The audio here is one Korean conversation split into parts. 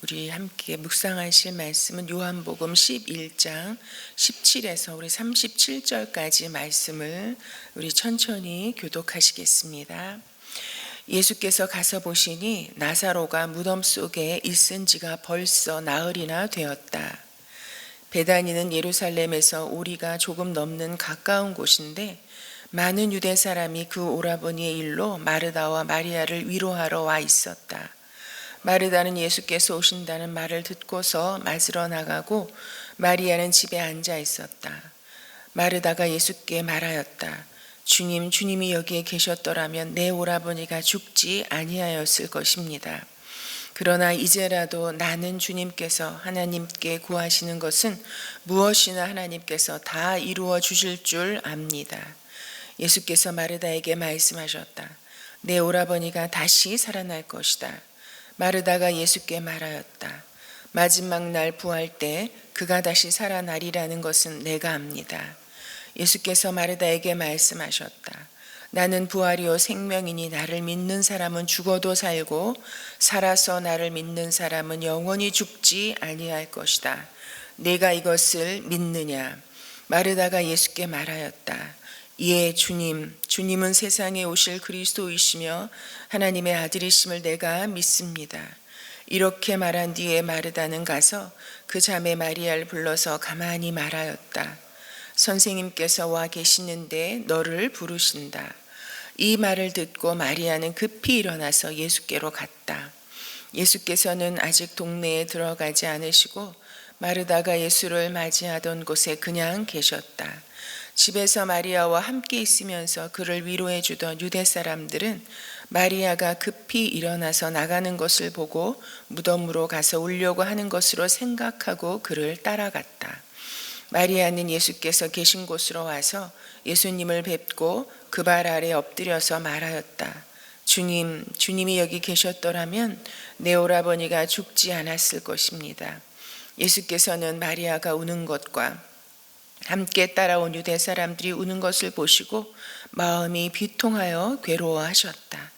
우리 함께 묵상하실 말씀은 요한복음 11장 17에서 우리 37절까지 말씀을 우리 천천히 교독하시겠습니다. 예수께서 가서 보시니 나사로가 무덤 속에 있은 지가 벌써 나흘이나 되었다. 베다니는 예루살렘에서 오리가 조금 넘는 가까운 곳인데 많은 유대 사람이 그 오라버니의 일로 마르다와 마리아를 위로하러 와 있었다. 마르다는 예수께서 오신다는 말을 듣고서 맞으러 나가고 마리아는 집에 앉아 있었다. 마르다가 예수께 말하였다. 주님, 주님이 여기에 계셨더라면 내 오라버니가 죽지 아니하였을 것입니다. 그러나 이제라도 나는 주님께서 하나님께 구하시는 것은 무엇이나 하나님께서 다 이루어 주실 줄 압니다. 예수께서 마르다에게 말씀하셨다. 내 오라버니가 다시 살아날 것이다. 마르다가 예수께 말하였다. 마지막 날 부활 때 그가 다시 살아나리라는 것은 내가 압니다. 예수께서 마르다에게 말씀하셨다. 나는 부활이요 생명이니 나를 믿는 사람은 죽어도 살고 살아서 나를 믿는 사람은 영원히 죽지 아니할 것이다. 내가 이것을 믿느냐? 마르다가 예수께 말하였다. 예, 주님, 주님은 세상에 오실 그리스도이시며 하나님의 아들이심을 내가 믿습니다. 이렇게 말한 뒤에 마르다는 가서 그 자매 마리아를 불러서 가만히 말하였다. 선생님께서 와 계시는데 너를 부르신다. 이 말을 듣고 마리아는 급히 일어나서 예수께로 갔다. 예수께서는 아직 동네에 들어가지 않으시고 마르다가 예수를 맞이하던 곳에 그냥 계셨다. 집에서 마리아와 함께 있으면서 그를 위로해 주던 유대 사람들은 마리아가 급히 일어나서 나가는 것을 보고 무덤으로 가서 울려고 하는 것으로 생각하고 그를 따라갔다. 마리아는 예수께서 계신 곳으로 와서 예수님을 뵙고 그 발 아래 엎드려서 말하였다. 주님, 주님이 여기 계셨더라면 내 오라버니가 죽지 않았을 것입니다. 예수께서는 마리아가 우는 것과 함께 따라온 유대 사람들이 우는 것을 보시고 마음이 비통하여 괴로워하셨다.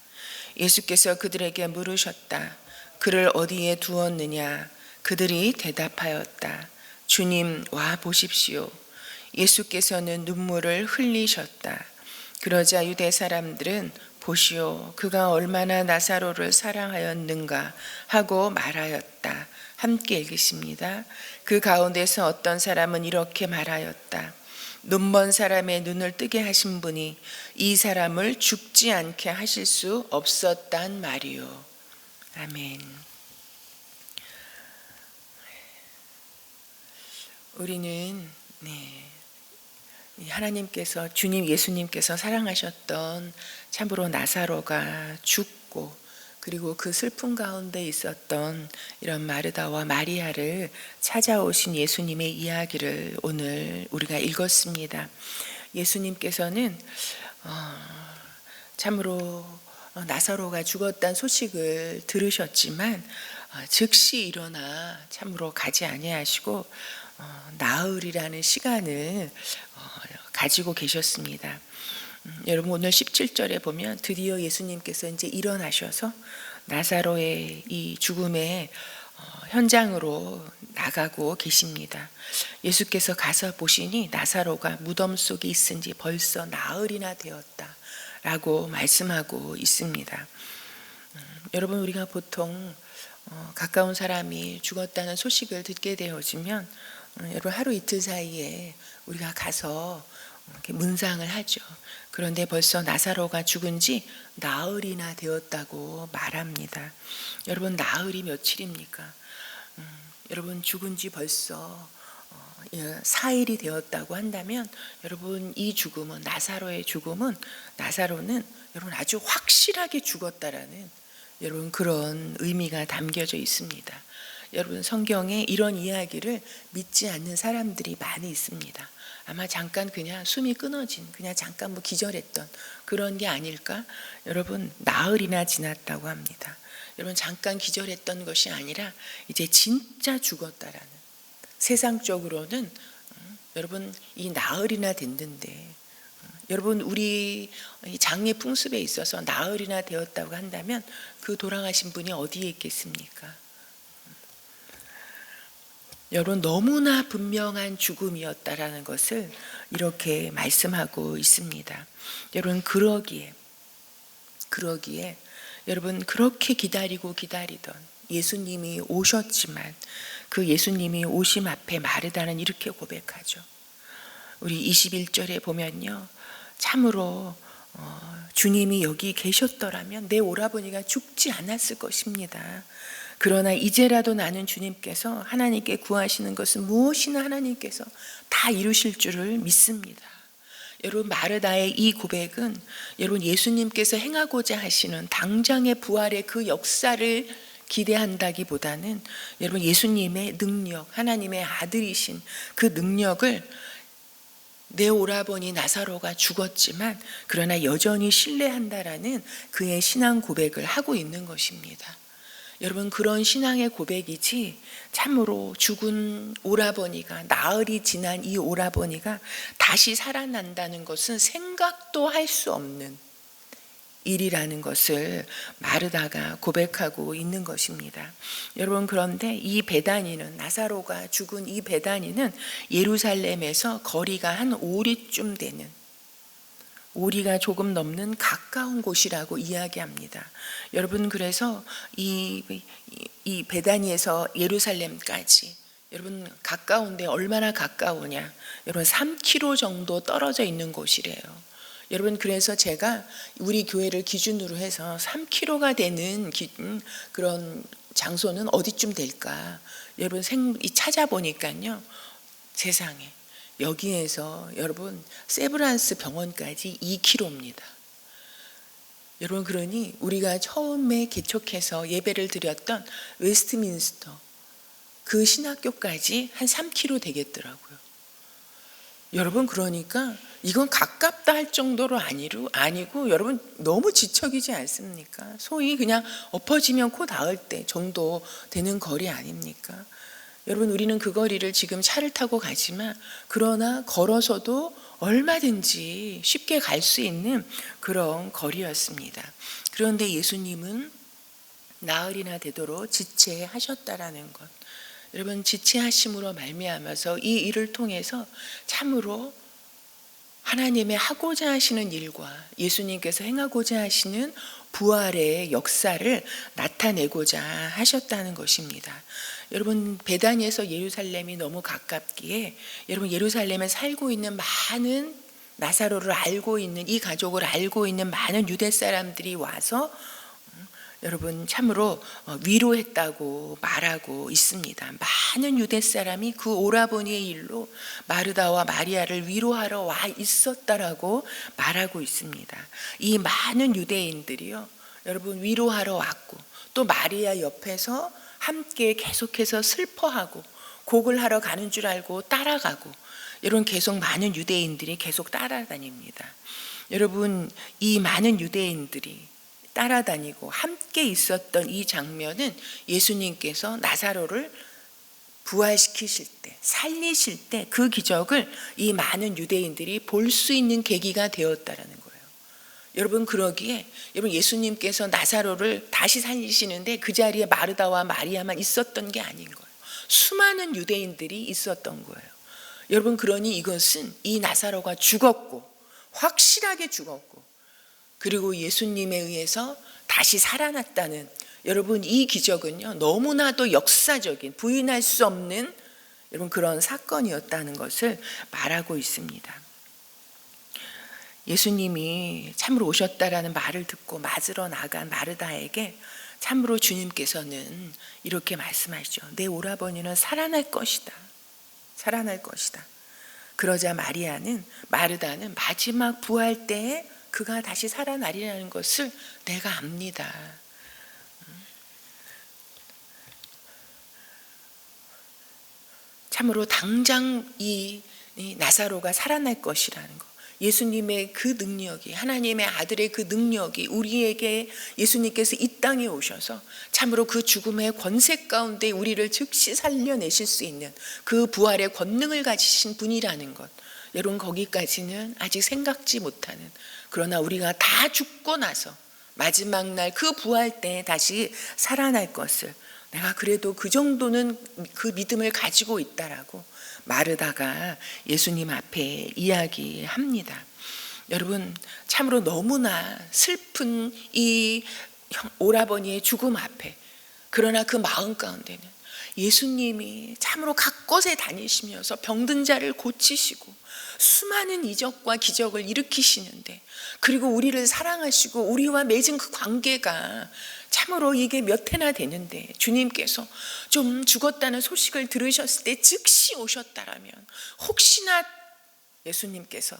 예수께서 그들에게 물으셨다. 그를 어디에 두었느냐? 그들이 대답하였다. 주님, 와 보십시오. 예수께서는 눈물을 흘리셨다. 그러자 유대 사람들은 보시오, 그가 얼마나 나사로를 사랑하였는가 하고 말하였다. 함께 읽으십니다. 그 가운데서 어떤 사람은 이렇게 말하였다. 눈먼 사람의 눈을 뜨게 하신 분이 이 사람을 죽지 않게 하실 수 없었단 말이요. 아멘. 우리는 하나님께서 주님 예수님께서 사랑하셨던 참으로 나사로가 죽고 그리고 그 슬픔 가운데 있었던 이런 마르다와 마리아를 찾아오신 예수님의 이야기를 오늘 우리가 읽었습니다. 예수님께서는 참으로 나사로가 죽었다는 소식을 들으셨지만 즉시 일어나 참으로 가지 아니하시고 나흘이라는 시간을 가지고 계셨습니다. 여러분 오늘 17절에 보면 드디어 예수님께서 이제 일어나셔서 나사로의 이 죽음의 현장으로 나가고 계십니다. 예수께서 가서 보시니 나사로가 무덤 속에 있은 지 벌써 나흘이나 되었다라고 말씀하고 있습니다. 여러분 우리가 보통 가까운 사람이 죽었다는 소식을 듣게 되어지면 여러분 하루 이틀 사이에 우리가 가서 이렇게 문상을 하죠. 그런데 벌써 나사로가 죽은 지 나흘이나 되었다고 말합니다. 여러분 나흘이 며칠입니까? 여러분 죽은 지 벌써 4일이 되었다고 한다면 여러분 이 죽음은 나사로는 여러분 아주 확실하게 죽었다라는 여러분 그런 의미가 담겨져 있습니다. 여러분 성경에 이런 이야기를 믿지 않는 사람들이 많이 있습니다. 아마 잠깐 그냥 숨이 끊어진 그냥 잠깐 기절했던 그런 게 아닐까? 여러분 나흘이나 지났다고 합니다. 여러분 잠깐 기절했던 것이 아니라 이제 진짜 죽었다라는 세상적으로는 여러분 이 나흘이나 됐는데 여러분 우리 장례 풍습에 있어서 나흘이나 되었다고 한다면 그 돌아가신 분이 어디에 있겠습니까? 여러분 너무나 분명한 죽음이었다라는 것을 이렇게 말씀하고 있습니다. 여러분 그러기에 여러분 그렇게 기다리던 예수님이 오셨지만 그 예수님이 오심 앞에 마르다는 이렇게 고백하죠. 우리 21절에 보면요. 참으로 주님이 여기 계셨더라면 내 오라버니가 죽지 않았을 것입니다. 그러나 이제라도 나는 주님께서 하나님께 구하시는 것은 무엇이나 하나님께서 다 이루실 줄을 믿습니다. 여러분 마르다의 이 고백은 여러분 예수님께서 행하고자 하시는 당장의 부활의 그 역사를 기대한다기보다는 여러분 예수님의 능력, 하나님의 아들이신 그 능력을 내 오라버니 나사로가 죽었지만 그러나 여전히 신뢰한다라는 그의 신앙 고백을 하고 있는 것입니다. 여러분 그런 신앙의 고백이지 참으로 죽은 오라버니가 나흘이 지난 이 오라버니가 다시 살아난다는 것은 생각도 할 수 없는 일이라는 것을 마르다가 고백하고 있는 것입니다. 여러분 그런데 이 베다니는 나사로가 죽은 이 베다니는 예루살렘에서 거리가 한 오리쯤 되는 오리가 조금 넘는 가까운 곳이라고 이야기합니다. 여러분 그래서 이 베다니에서 예루살렘까지 여러분 가까운데 얼마나 가까우냐? 여러분 3km 정도 떨어져 있는 곳이래요. 여러분 그래서 제가 우리 교회를 기준으로 해서 3km가 되는 그런 장소는 어디쯤 될까? 여러분 찾아보니까요. 세상에 여기에서 여러분 세브란스 병원까지 2km입니다. 여러분 그러니 우리가 처음에 개척해서 예배를 드렸던 웨스트민스터 그 신학교까지 한 3km 되겠더라고요. 여러분 그러니까 이건 가깝다 할 정도로 아니고 여러분 너무 지척이지 않습니까? 소위 그냥 엎어지면 코 닿을 때 정도 되는 거리 아닙니까? 여러분 우리는 그 거리를 지금 차를 타고 가지만 그러나 걸어서도 얼마든지 쉽게 갈 수 있는 그런 거리였습니다. 그런데 예수님은 나흘이나 되도록 지체하셨다라는 것. 여러분 지체하심으로 말미암아서 이 일을 통해서 참으로 하나님의 하고자 하시는 일과 예수님께서 행하고자 하시는 부활의 역사를 나타내고자 하셨다는 것입니다. 여러분 베다니에서 예루살렘이 너무 가깝기에 여러분 예루살렘에 살고 있는 많은 나사로를 알고 있는 이 가족을 알고 있는 많은 유대 사람들이 와서 여러분 참으로 위로했다고 말하고 있습니다. 많은 유대 사람이 그 오라버니의 일로 마르다와 마리아를 위로하러 와 있었다라고 말하고 있습니다. 이 많은 유대인들이요, 여러분 위로하러 왔고 또 마리아 옆에서 함께 계속해서 슬퍼하고 곡을 하러 가는 줄 알고 따라가고 여러분 계속 많은 유대인들이 계속 따라다닙니다. 여러분 이 많은 유대인들이 따라다니고 함께 있었던 이 장면은 예수님께서 나사로를 부활시키실 때, 살리실 때 그 기적을 이 많은 유대인들이 볼 수 있는 계기가 되었다라는 거예요. 여러분 그러기에 여러분 예수님께서 나사로를 다시 살리시는데 그 자리에 마르다와 마리아만 있었던 게 아닌 거예요. 수많은 유대인들이 있었던 거예요. 여러분 그러니 이것은 이 나사로가 죽었고 확실하게 죽었고 그리고 예수님에 의해서 다시 살아났다는 여러분 이 기적은요 너무나도 역사적인 부인할 수 없는 여러분 그런 사건이었다는 것을 말하고 있습니다. 예수님이 참으로 오셨다라는 말을 듣고 맞으러 나간 마르다에게 참으로 주님께서는 이렇게 말씀하시죠. 내 오라버니는 살아날 것이다. 살아날 것이다. 그러자 마르다는 마지막 부활 때에 그가 다시 살아나리라는 것을 내가 압니다. 참으로 당장 이 나사로가 살아날 것이라는 것. 예수님의 그 능력이 하나님의 아들의 그 능력이 우리에게 예수님께서 이 땅에 오셔서 참으로 그 죽음의 권세 가운데 우리를 즉시 살려내실 수 있는 그 부활의 권능을 가지신 분이라는 것. 여러분 거기까지는 아직 생각지 못하는 그러나 우리가 다 죽고 나서 마지막 날 그 부활 때 다시 살아날 것을 내가 그래도 그 정도는 그 믿음을 가지고 있다라고 마르다가 예수님 앞에 이야기합니다. 여러분, 참으로 너무나 슬픈 이 오라버니의 죽음 앞에, 그러나 그 마음 가운데는 예수님이 참으로 각곳에 다니시면서 병든 자를 고치시고 수많은 이적과 기적을 일으키시는데, 그리고 우리를 사랑하시고 우리와 맺은 그 관계가 참으로 이게 몇 해나 되는데, 주님께서 좀 죽었다는 소식을 들으셨을 때 즉시 오셨다라면 혹시나 예수님께서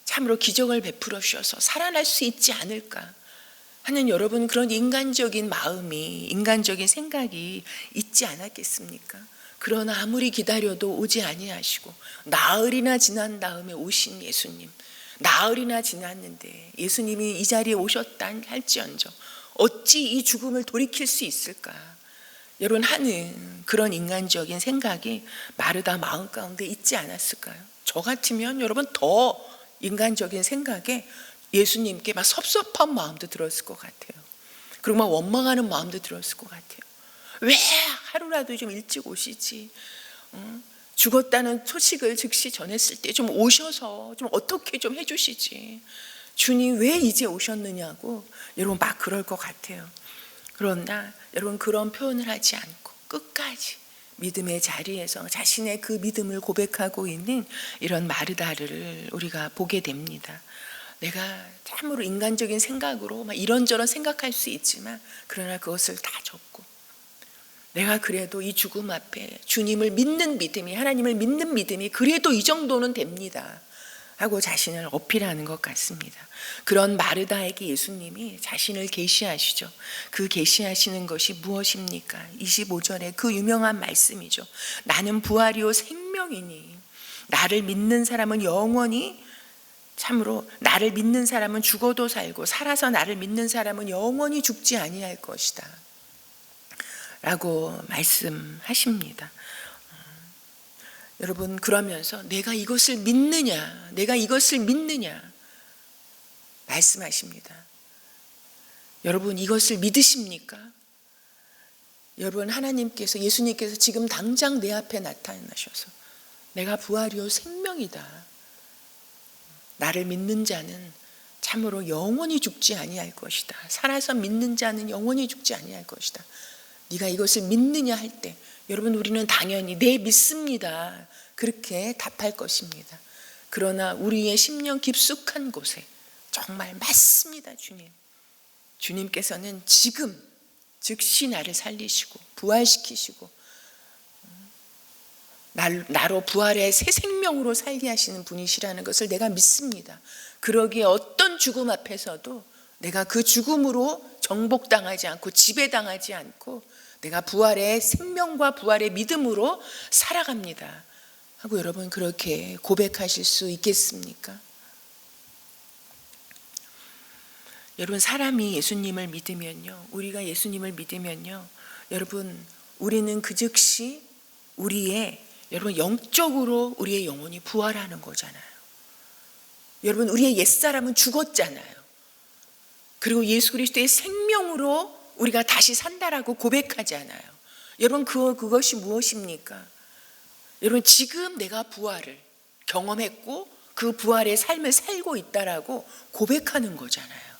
참으로 기적을 베풀어 주셔서 살아날 수 있지 않을까 하는 여러분 그런 인간적인 마음이, 인간적인 생각이 있지 않았겠습니까? 그러나 아무리 기다려도 오지 아니하시고 나흘이나 지난 다음에 오신 예수님, 나흘이나 지났는데 예수님이 이 자리에 오셨다 할지언정 어찌 이 죽음을 돌이킬 수 있을까 여러분 하는 그런 인간적인 생각이 마르다 마음 가운데 있지 않았을까요? 저 같으면 여러분 더 인간적인 생각에 예수님께 막 섭섭한 마음도 들었을 것 같아요. 그리고 막 원망하는 마음도 들었을 것 같아요. 왜 하루라도 좀 일찍 오시지? 죽었다는 소식을 즉시 전했을 때 좀 오셔서 좀 어떻게 좀 해주시지? 주님 왜 이제 오셨느냐고 여러분 막 그럴 것 같아요. 그러나 여러분 그런 표현을 하지 않고 끝까지 믿음의 자리에서 자신의 그 믿음을 고백하고 있는 이런 마르다를 우리가 보게 됩니다. 내가 참으로 인간적인 생각으로 막 이런저런 생각할 수 있지만 그러나 그것을 다 접고 내가 그래도 이 죽음 앞에 주님을 믿는 믿음이, 하나님을 믿는 믿음이 그래도 이 정도는 됩니다 하고 자신을 어필하는 것 같습니다. 그런 마르다에게 예수님이 자신을 계시하시죠. 그 계시하시는 것이 무엇입니까? 25절에 그 유명한 말씀이죠. 나는 부활이요 생명이니 나를 믿는 사람은 영원히, 참으로 나를 믿는 사람은 죽어도 살고 살아서 나를 믿는 사람은 영원히 죽지 아니할 것이다 라고 말씀하십니다. 여러분 그러면서 내가 이것을 믿느냐, 내가 이것을 믿느냐 말씀하십니다. 여러분 이것을 믿으십니까? 여러분 하나님께서, 예수님께서 지금 당장 내 앞에 나타나셔서 내가 부활이요 생명이다, 나를 믿는 자는 참으로 영원히 죽지 아니할 것이다, 살아서 믿는 자는 영원히 죽지 아니할 것이다, 네가 이것을 믿느냐 할 때 여러분 우리는 당연히 네 믿습니다 그렇게 답할 것입니다. 그러나 우리의 심령 깊숙한 곳에 정말 맞습니다 주님, 주님께서는 지금 즉시 나를 살리시고 부활시키시고 나로 부활의 새 생명으로 살게 하시는 분이시라는 것을 내가 믿습니다. 그러기에 어떤 죽음 앞에서도 내가 그 죽음으로 정복당하지 않고 지배당하지 않고 내가 부활의 생명과 부활의 믿음으로 살아갑니다 하고 여러분 그렇게 고백하실 수 있겠습니까? 여러분 사람이 예수님을 믿으면요, 우리가 예수님을 믿으면요, 여러분 우리는 그 즉시 우리의, 여러분 영적으로 우리의 영혼이 부활하는 거잖아요. 여러분 우리의 옛사람은 죽었잖아요. 그리고 예수 그리스도의 생명으로 우리가 다시 산다라고 고백하잖아요. 여러분 그것이 무엇입니까? 여러분 지금 내가 부활을 경험했고 그 부활의 삶을 살고 있다라고 고백하는 거잖아요.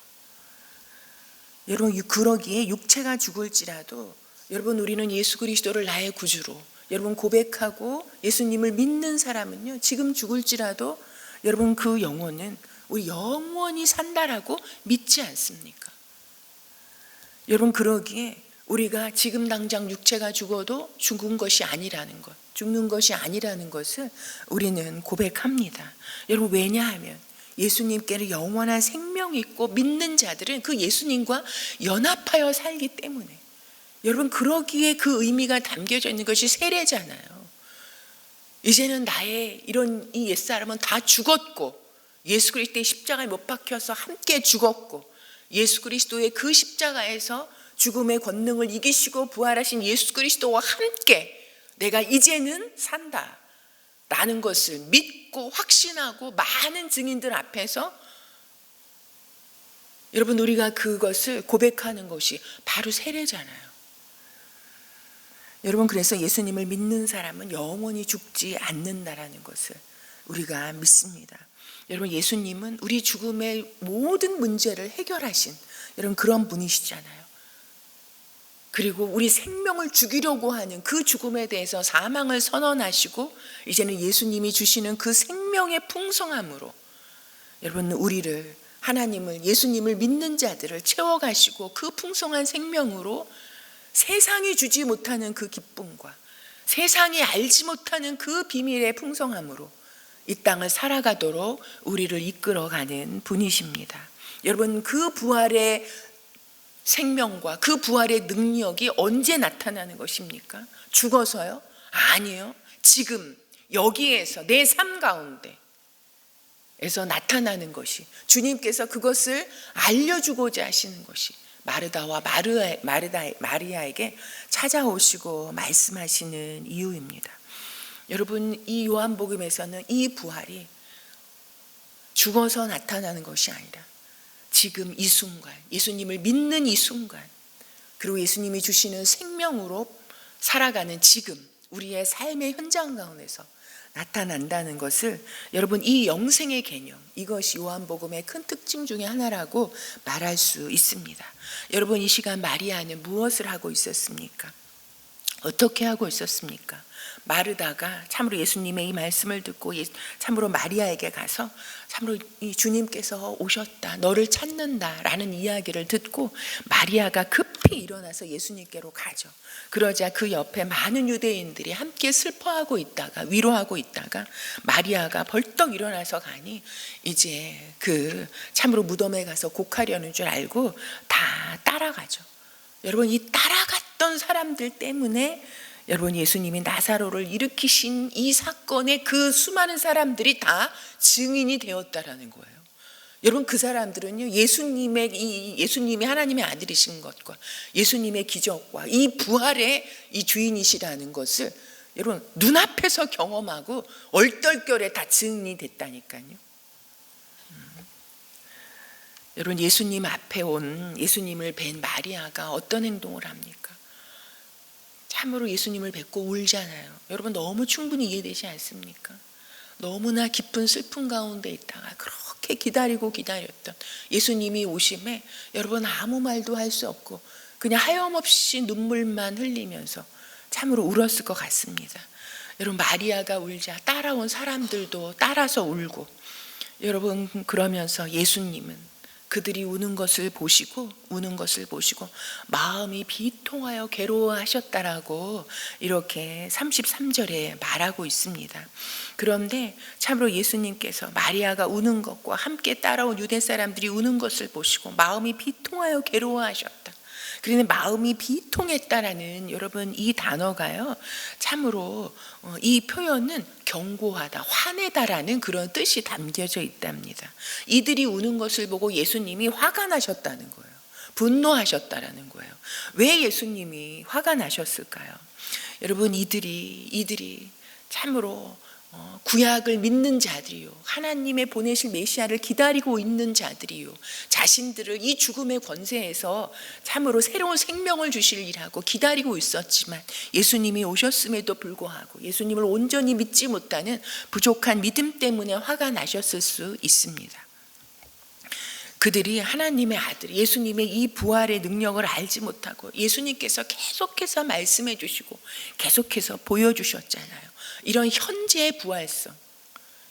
여러분 그러기에 육체가 죽을지라도 여러분 우리는 예수 그리스도를 나의 구주로 여러분 고백하고 예수님을 믿는 사람은요, 지금 죽을지라도 여러분 그 영혼은 우리 영원히 산다라고 믿지 않습니까? 여러분 그러기에 우리가 지금 당장 육체가 죽어도 죽은 것이 아니라는 것, 죽는 것이 아니라는 것을 우리는 고백합니다. 여러분 왜냐하면 예수님께는 영원한 생명이 있고 믿는 자들은 그 예수님과 연합하여 살기 때문에, 여러분 그러기에 그 의미가 담겨져 있는 것이 세례잖아요. 이제는 나의 이런 이 옛사람은 다 죽었고 예수 그리스도의 십자가에 못 박혀서 함께 죽었고 예수 그리스도의 그 십자가에서 죽음의 권능을 이기시고 부활하신 예수 그리스도와 함께 내가 이제는 산다 라는 것을 믿고 확신하고 많은 증인들 앞에서 여러분 우리가 그것을 고백하는 것이 바로 세례잖아요. 여러분, 그래서 예수님을 믿는 사람은 영원히 죽지 않는다라는 것을 우리가 믿습니다. 여러분, 예수님은 우리 죽음의 모든 문제를 해결하신 여러분 그런 분이시잖아요. 그리고 우리 생명을 죽이려고 하는 그 죽음에 대해서 사망을 선언하시고 이제는 예수님이 주시는 그 생명의 풍성함으로 여러분 우리를, 하나님을, 예수님을 믿는 자들을 채워가시고 그 풍성한 생명으로 세상이 주지 못하는 그 기쁨과 세상이 알지 못하는 그 비밀의 풍성함으로 이 땅을 살아가도록 우리를 이끌어가는 분이십니다. 여러분, 그 부활의 생명과 그 부활의 능력이 언제 나타나는 것입니까? 죽어서요? 아니요. 지금 여기에서 내 삶 가운데 에서 나타나는 것이, 주님께서 그것을 알려주고자 하시는 것이 마르다와 마리아에게 찾아오시고 말씀하시는 이유입니다. 여러분, 이 요한복음에서는 이 부활이 죽어서 나타나는 것이 아니라 지금 이 순간, 예수님을 믿는 이 순간, 그리고 예수님이 주시는 생명으로 살아가는 지금 우리의 삶의 현장 가운데서 나타난다는 것을, 여러분, 이 영생의 개념, 이것이 요한복음의 큰 특징 중에 하나라고 말할 수 있습니다. 여러분, 이 시간 마리아는 무엇을 하고 있었습니까? 어떻게 하고 있었습니까? 마르다가 참으로 예수님의 이 말씀을 듣고 참으로 마리아에게 가서 참으로 이 주님께서 오셨다, 너를 찾는다 라는 이야기를 듣고 마리아가 급히 일어나서 예수님께로 가죠. 그러자 그 옆에 많은 유대인들이 함께 슬퍼하고 있다가, 위로하고 있다가 마리아가 벌떡 일어나서 가니 이제 그 참으로 무덤에 가서 곡하려는 줄 알고 다 따라가죠. 여러분, 이 따라갔던 사람들 때문에 여러분, 예수님이 나사로를 일으키신 이 사건의 그 수많은 사람들이 다 증인이 되었다라는 거예요. 여러분, 그 사람들은요, 예수님이 하나님의 아들이신 것과 예수님의 기적과 이 부활의 이 주인이시라는 것을 여러분 눈앞에서 경험하고 얼떨결에 다 증인이 됐다니까요. 여러분, 예수님 앞에 온 예수님을 뵌 마리아가 어떤 행동을 합니까? 참으로 예수님을 뵙고 울잖아요. 여러분, 너무 충분히 이해되지 않습니까? 너무나 깊은 슬픔 가운데 있다가 그렇게 기다렸던 예수님이 오심에 여러분 아무 말도 할 수 없고 그냥 하염없이 눈물만 흘리면서 참으로 울었을 것 같습니다. 여러분, 마리아가 울자 따라온 사람들도 따라서 울고, 여러분, 그러면서 예수님은 그들이 우는 것을 보시고 마음이 비통하여 괴로워하셨다라고 이렇게 33절에 말하고 있습니다. 그런데 참으로 예수님께서 마리아가 우는 것과 함께 따라온 유대 사람들이 우는 것을 보시고 마음이 비통하여 괴로워하셨다. 그런데 마음이 비통했다라는 여러분 이 단어가요, 참으로 이 표현은 경고하다, 화내다라는 그런 뜻이 담겨져 있답니다. 이들이 우는 것을 보고 예수님이 화가 나셨다는 거예요. 분노하셨다라는 거예요. 왜 예수님이 화가 나셨을까요? 여러분, 이들이 참으로 구약을 믿는 자들이요, 하나님의 보내실 메시아를 기다리고 있는 자들이요, 자신들을 이 죽음의 권세에서 참으로 새로운 생명을 주실 일하고 기다리고 있었지만 예수님이 오셨음에도 불구하고 예수님을 온전히 믿지 못하는 부족한 믿음 때문에 화가 나셨을 수 있습니다. 그들이 하나님의 아들 예수님의 이 부활의 능력을 알지 못하고 예수님께서 계속해서 말씀해 주시고 계속해서 보여주셨잖아요. 이런 현재의 부활성,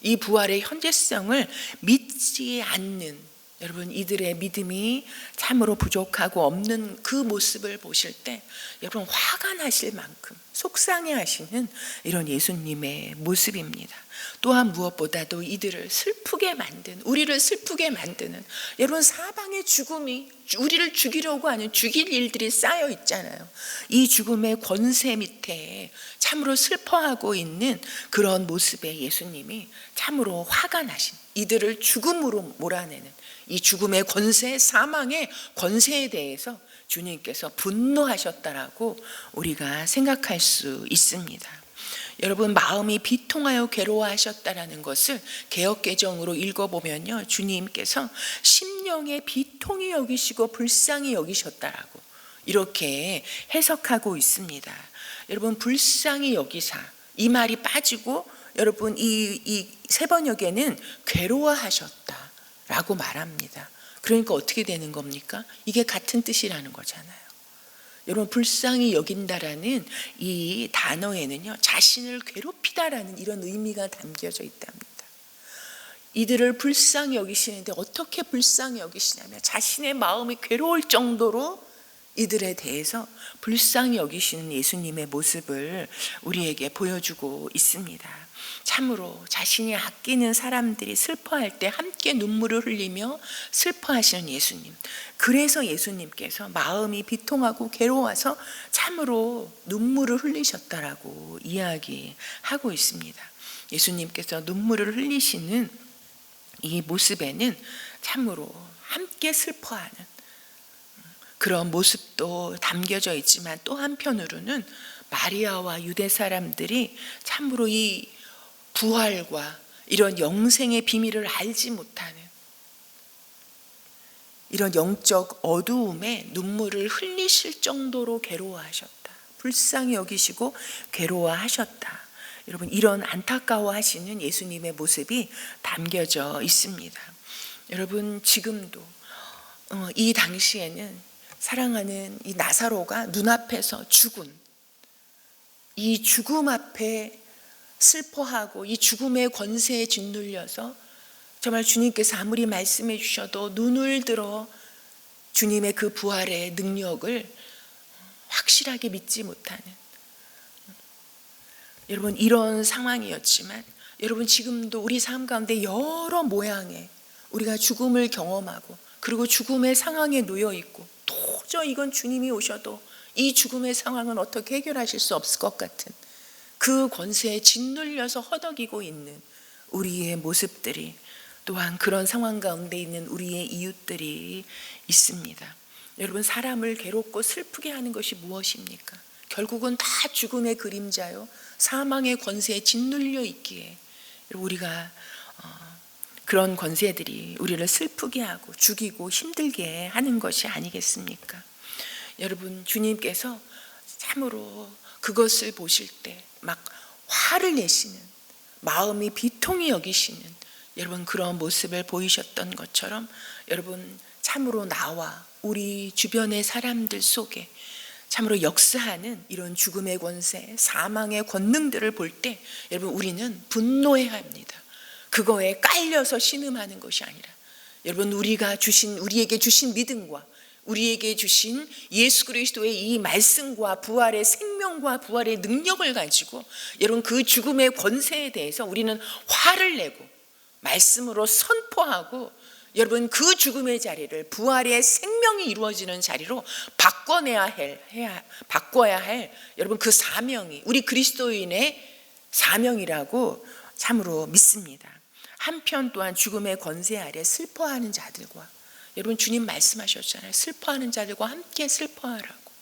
이 부활의 현재성을 믿지 않는 여러분 이들의 믿음이 참으로 부족하고 없는 그 모습을 보실 때 여러분 화가 나실 만큼 속상해 하시는 이런 예수님의 모습입니다. 또한 무엇보다도 이들을 슬프게 만든, 우리를 슬프게 만드는 여러분 사방의 죽음이 우리를 죽이려고 하는 죽일 일들이 쌓여 있잖아요. 이 죽음의 권세 밑에 참으로 슬퍼하고 있는 그런 모습의 예수님이 참으로 화가 나신, 이들을 죽음으로 몰아내는 이 죽음의 권세, 사망의 권세에 대해서 주님께서 분노하셨다라고 우리가 생각할 수 있습니다. 여러분, 마음이 비통하여 괴로워하셨다라는 것을 개역개정으로 읽어보면요, 주님께서 심령의 비통히 여기시고 불쌍히 여기셨다라고 이렇게 해석하고 있습니다. 여러분 불쌍히 여기사 이 말이 빠지고 여러분 이 세 번역에는 괴로워하셨다라고 말합니다. 그러니까 어떻게 되는 겁니까? 이게 같은 뜻이라는 거잖아요. 여러분 불쌍히 여긴다라는 이 단어에는요 자신을 괴롭히다라는 이런 의미가 담겨져 있답니다. 이들을 불쌍히 여기시는데 어떻게 불쌍히 여기시냐면 자신의 마음이 괴로울 정도로 이들에 대해서 불쌍히 여기시는 예수님의 모습을 우리에게 보여주고 있습니다. 참으로 자신이 아끼는 사람들이 슬퍼할 때 함께 눈물을 흘리며 슬퍼하시는 예수님. 그래서 예수님께서 마음이 비통하고 괴로워서 참으로 눈물을 흘리셨다라고 이야기하고 있습니다. 예수님께서 눈물을 흘리시는 이 모습에는 참으로 함께 슬퍼하는 그런 모습도 담겨져 있지만 또 한편으로는 마리아와 유대 사람들이 참으로 이 부활과 이런 영생의 비밀을 알지 못하는 이런 영적 어두움에 눈물을 흘리실 정도로 괴로워하셨다. 불쌍히 여기시고 괴로워하셨다. 여러분 이런 안타까워하시는 예수님의 모습이 담겨져 있습니다. 여러분 지금도 이 당시에는 사랑하는 이 나사로가 눈앞에서 죽은 이 죽음 앞에 슬퍼하고 이 죽음의 권세에 짓눌려서 정말 주님께서 아무리 말씀해 주셔도 눈을 들어 주님의 그 부활의 능력을 확실하게 믿지 못하는 여러분 이런 상황이었지만 여러분 지금도 우리 삶 가운데 여러 모양의 우리가 죽음을 경험하고 그리고 죽음의 상황에 놓여 있고 도저히 이건 주님이 오셔도 이 죽음의 상황은 어떻게 해결하실 수 없을 것 같은 그 권세에 짓눌려서 허덕이고 있는 우리의 모습들이 또한 그런 상황 가운데 있는 우리의 이웃들이 있습니다. 여러분 사람을 괴롭고 슬프게 하는 것이 무엇입니까? 결국은 다 죽음의 그림자요 사망의 권세에 짓눌려 있기에 우리가 그런 권세들이 우리를 슬프게 하고 죽이고 힘들게 하는 것이 아니겠습니까? 여러분 주님께서 참으로 그것을 보실 때 막 화를 내시는 마음이 비통히 여기시는 여러분 그런 모습을 보이셨던 것처럼 여러분 참으로 나와 우리 주변의 사람들 속에 참으로 역사하는 이런 죽음의 권세, 사망의 권능들을 볼 때 여러분 우리는 분노해야 합니다. 그거에 깔려서 신음하는 것이 아니라 여러분 우리에게 주신 믿음과 우리에게 주신 예수 그리스도의 이 말씀과 부활의 생명과 부활의 능력을 가지고 여러분 그 죽음의 권세에 대해서 우리는 화를 내고 말씀으로 선포하고 여러분 그 죽음의 자리를 부활의 생명이 이루어지는 자리로 바꿔야 할 여러분 그 사명이 우리 그리스도인의 사명이라고 참으로 믿습니다. 한편 또한 죽음의 권세 아래 슬퍼하는 자들과 여러분 주님 말씀하셨잖아요. 슬퍼하는 자들과 함께 슬퍼하라고.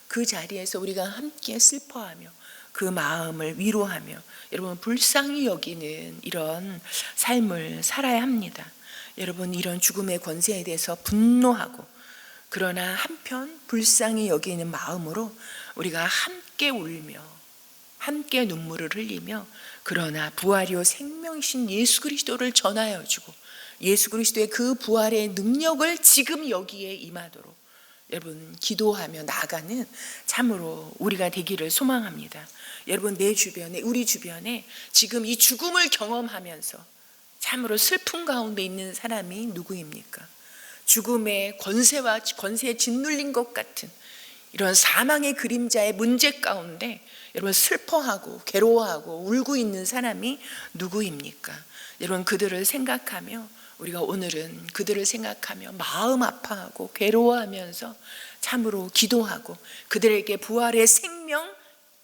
그 자리에서 우리가 함께 슬퍼하며 그 마음을 위로하며 여러분 불쌍히 여기는 이런 삶을 살아야 합니다. 여러분 이런 죽음의 권세에 대해서 분노하고 그러나 한편 불쌍히 여기는 마음으로 우리가 함께 울며 함께 눈물을 흘리며 그러나 부활이요 생명이신 예수 그리스도를 전하여 주고 예수 그리스도의 그 부활의 능력을 지금 여기에 임하도록 여러분 기도하며 나아가는 참으로 우리가 되기를 소망합니다. 여러분 내 주변에 우리 주변에 지금 이 죽음을 경험하면서 참으로 슬픔 가운데 있는 사람이 누구입니까? 죽음의 권세에 짓눌린 것 같은 이런 사망의 그림자의 문제 가운데 여러분 슬퍼하고 괴로워하고 울고 있는 사람이 누구입니까? 여러분 그들을 생각하며 우리가 오늘은 그들을 생각하며 마음 아파하고 괴로워하면서 참으로 기도하고 그들에게 부활의 생명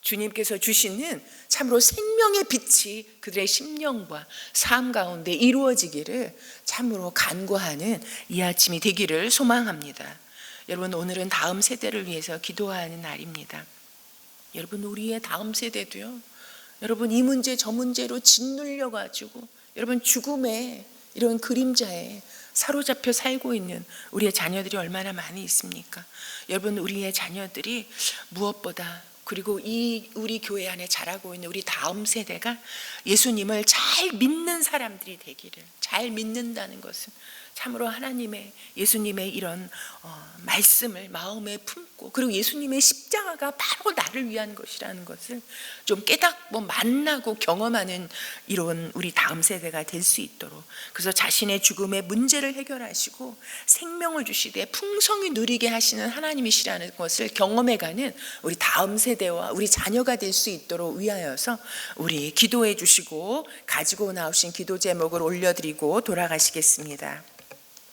주님께서 주시는 참으로 생명의 빛이 그들의 심령과 삶 가운데 이루어지기를 참으로 간구하는 이 아침이 되기를 소망합니다. 여러분 오늘은 다음 세대를 위해서 기도하는 날입니다. 여러분 우리의 다음 세대도요 여러분 이 문제 저 문제로 짓눌려 가지고 여러분 죽음에 이런 그림자에 사로잡혀 살고 있는 우리의 자녀들이 얼마나 많이 있습니까? 여러분, 우리의 자녀들이 무엇보다, 그리고 우리 교회 안에 자라고 있는 우리 다음 세대가 예수님을 잘 믿는 사람들이 되기를, 잘 믿는다는 것은 참으로 하나님의, 예수님의 이런 말씀을 마음에 품고, 그리고 예수님의 십자가가 바로 나를 위한 것이라는 것을 좀 깨닫고 만나고 경험하는 이런 우리 다음 세대가 될 수 있도록, 그래서 자신의 죽음의 문제를 해결하시고 생명을 주시되 풍성히 누리게 하시는 하나님이시라는 것을 경험해가는 우리 다음 세대와 우리 자녀가 될 수 있도록 위하여서 우리 기도해 주시고 가지고 나오신 기도 제목을 올려드리고 돌아가시겠습니다.